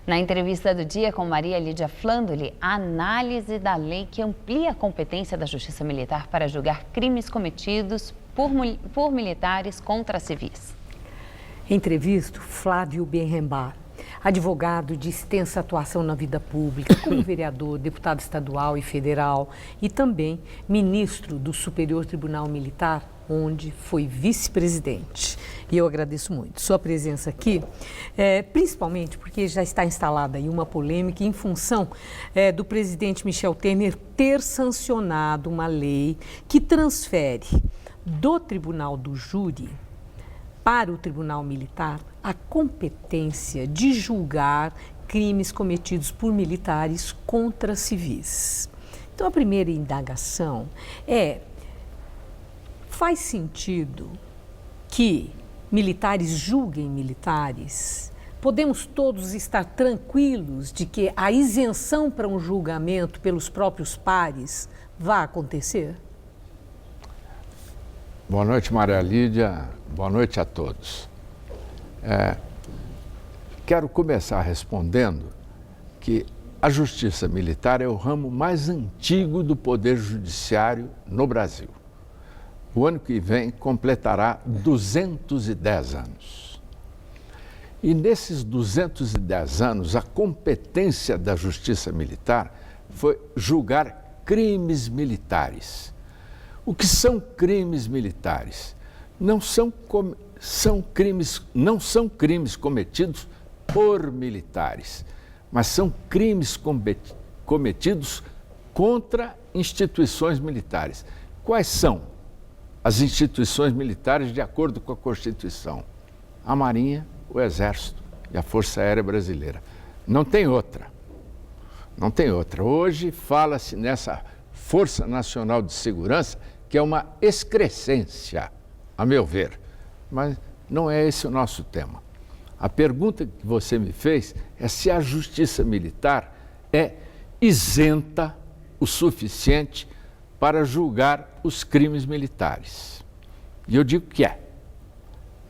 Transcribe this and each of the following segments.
Na entrevista do dia com Maria Lídia Flandoli, a análise da lei que amplia a competência da Justiça Militar para julgar crimes cometidos por militares contra civis. Entrevisto Flávio Benrembar, advogado de extensa atuação na vida pública, como vereador, deputado estadual e federal e também ministro do Superior Tribunal Militar, onde foi vice-presidente. E eu agradeço muito sua presença aqui, principalmente porque já está instalada aí uma polêmica em função do presidente Michel Temer ter sancionado uma lei que transfere do Tribunal do Júri para o Tribunal Militar a competência de julgar crimes cometidos por militares contra civis. Então, a primeira indagação faz sentido que militares julguem militares? Podemos todos estar tranquilos de que a isenção para um julgamento pelos próprios pares vai acontecer? Boa noite, Maria Lídia. Boa noite a todos. Quero começar respondendo que a Justiça Militar é o ramo mais antigo do Poder Judiciário no Brasil. O ano que vem completará 210 anos. E nesses 210 anos, a competência da Justiça Militar foi julgar crimes militares. O que são crimes militares? Não são crimes cometidos por militares, mas são crimes cometidos contra instituições militares. Quais são as instituições militares de acordo com a Constituição? A Marinha, o Exército e a Força Aérea Brasileira. Não tem outra. Não tem outra. Hoje fala-se nessa Força Nacional de Segurança, que é uma excrescência, a meu ver. Mas não é esse o nosso tema. A pergunta que você me fez é se a Justiça Militar é isenta o suficiente para julgar os crimes militares. E eu digo que é.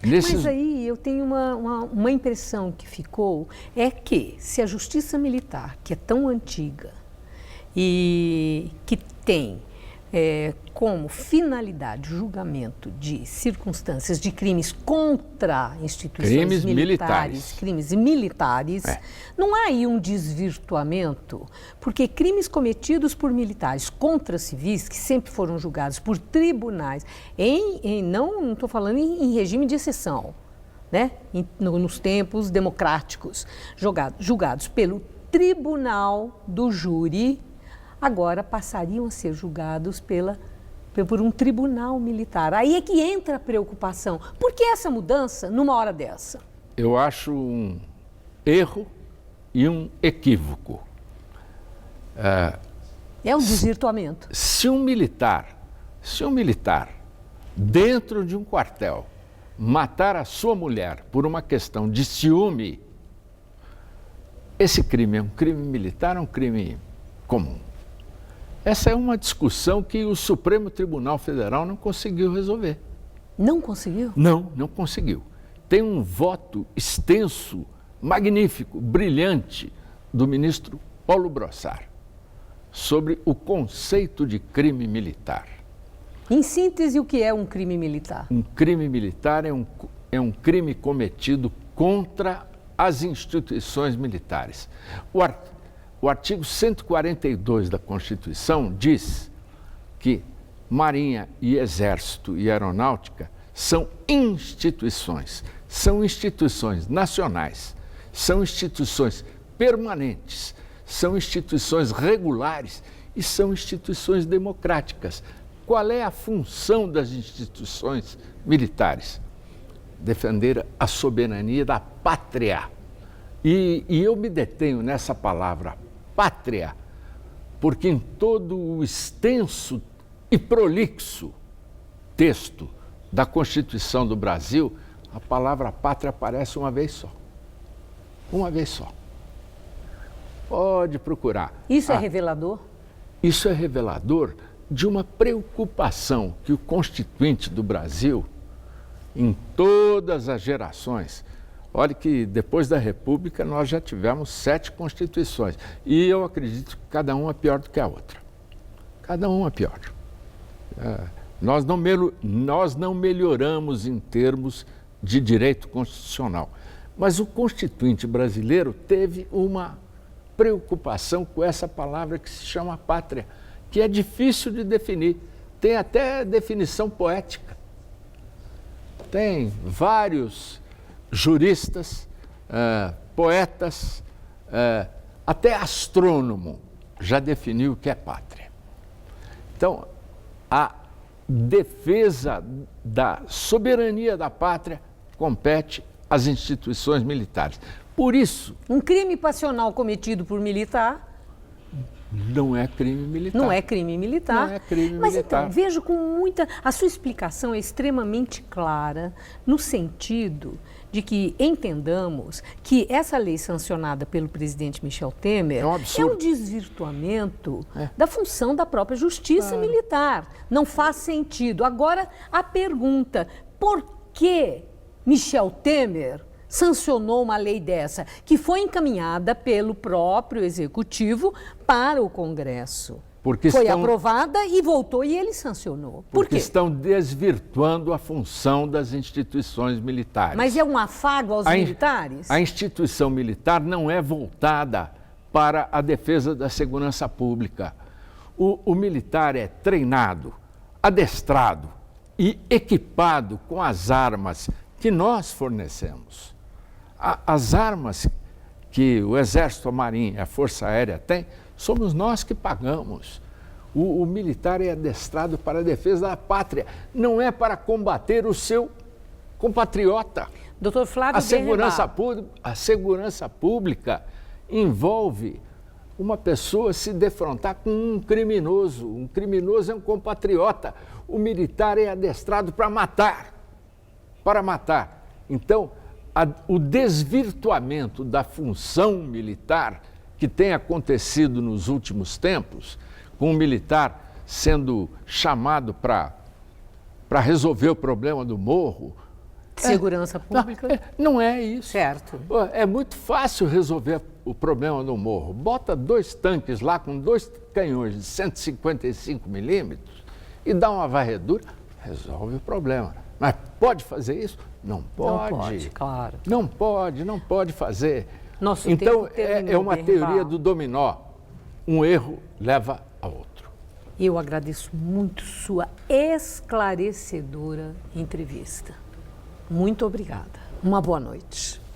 Mas aí eu tenho uma impressão que ficou, é que se a Justiça Militar, que é tão antiga e que tem como finalidade o julgamento de circunstâncias de crimes contra instituições crimes militares, não há aí um desvirtuamento, porque crimes cometidos por militares contra civis, que sempre foram julgados por tribunais, não estou falando em regime de exceção, né? Nos tempos democráticos, julgados pelo Tribunal do Júri, agora passariam a ser julgados por um tribunal militar. Aí é que entra a preocupação. Por que essa mudança numa hora dessa? Eu acho um erro e um equívoco. É um desvirtuamento. Se um militar, dentro de um quartel, matar a sua mulher por uma questão de ciúme, esse crime é um crime militar ou um crime comum? Essa é uma discussão que o Supremo Tribunal Federal não conseguiu resolver. Não conseguiu? Não conseguiu. Tem um voto extenso, magnífico, brilhante, do ministro Paulo Brossard, sobre o conceito de crime militar. Em síntese, o que é um crime militar? Um crime militar é um crime cometido contra as instituições militares. O artigo 142 da Constituição diz que Marinha e Exército e Aeronáutica são instituições nacionais, são instituições permanentes, são instituições regulares e são instituições democráticas. Qual é a função das instituições militares? Defender a soberania da pátria. E eu me detenho nessa palavra, pátria, porque em todo o extenso e prolixo texto da Constituição do Brasil, a palavra pátria aparece uma vez só. Uma vez só. Pode procurar. Isso é revelador? Isso é revelador de uma preocupação que o Constituinte do Brasil, em todas as gerações, Olha que depois da República nós já tivemos 7 constituições. E eu acredito que cada uma é pior do que a outra. Cada uma é pior. Nós não melhoramos em termos de direito constitucional. Mas o Constituinte brasileiro teve uma preocupação com essa palavra que se chama pátria, que é difícil de definir. Tem até definição poética. Tem vários juristas, poetas, até astrônomo já definiu o que é pátria. Então, a defesa da soberania da pátria compete às instituições militares. Por isso... Um crime passional cometido por militar... Não é crime militar. Não é crime militar. Não é crime Mas militar. Então, vejo com muita... A sua explicação é extremamente clara no sentido de que entendamos que essa lei sancionada pelo presidente Michel Temer é um desvirtuamento da função da própria justiça militar. Não faz sentido. Agora, a pergunta, por que Michel Temer sancionou uma lei dessa, que foi encaminhada pelo próprio Executivo para o Congresso? Foi aprovada e voltou e ele sancionou. Por quê? Porque estão desvirtuando a função das instituições militares. Mas é um afago aos militares? A instituição militar não é voltada para a defesa da segurança pública. O militar é treinado, adestrado e equipado com as armas que nós fornecemos. As armas que o Exército, a Marinha e a Força Aérea têm, somos nós que pagamos. O militar é adestrado para a defesa da pátria, não é para combater o seu compatriota. Doutor Flávio A segurança pública envolve uma pessoa se defrontar com um criminoso. Um criminoso é um compatriota. O militar é adestrado para matar. Para matar. Então, o desvirtuamento da função militar que tem acontecido nos últimos tempos, com o militar sendo chamado para resolver o problema do morro. Segurança pública? Não é isso. Certo. É muito fácil resolver o problema do morro. Bota 2 tanques lá com 2 canhões de 155 milímetros e dá uma varredura, resolve o problema. Mas pode fazer isso? Não pode. Não pode, claro. Não pode fazer. Nosso então, tempo terminou, é uma teoria do dominó. Um erro leva a outro. Eu agradeço muito sua esclarecedora entrevista. Muito obrigada. Uma boa noite.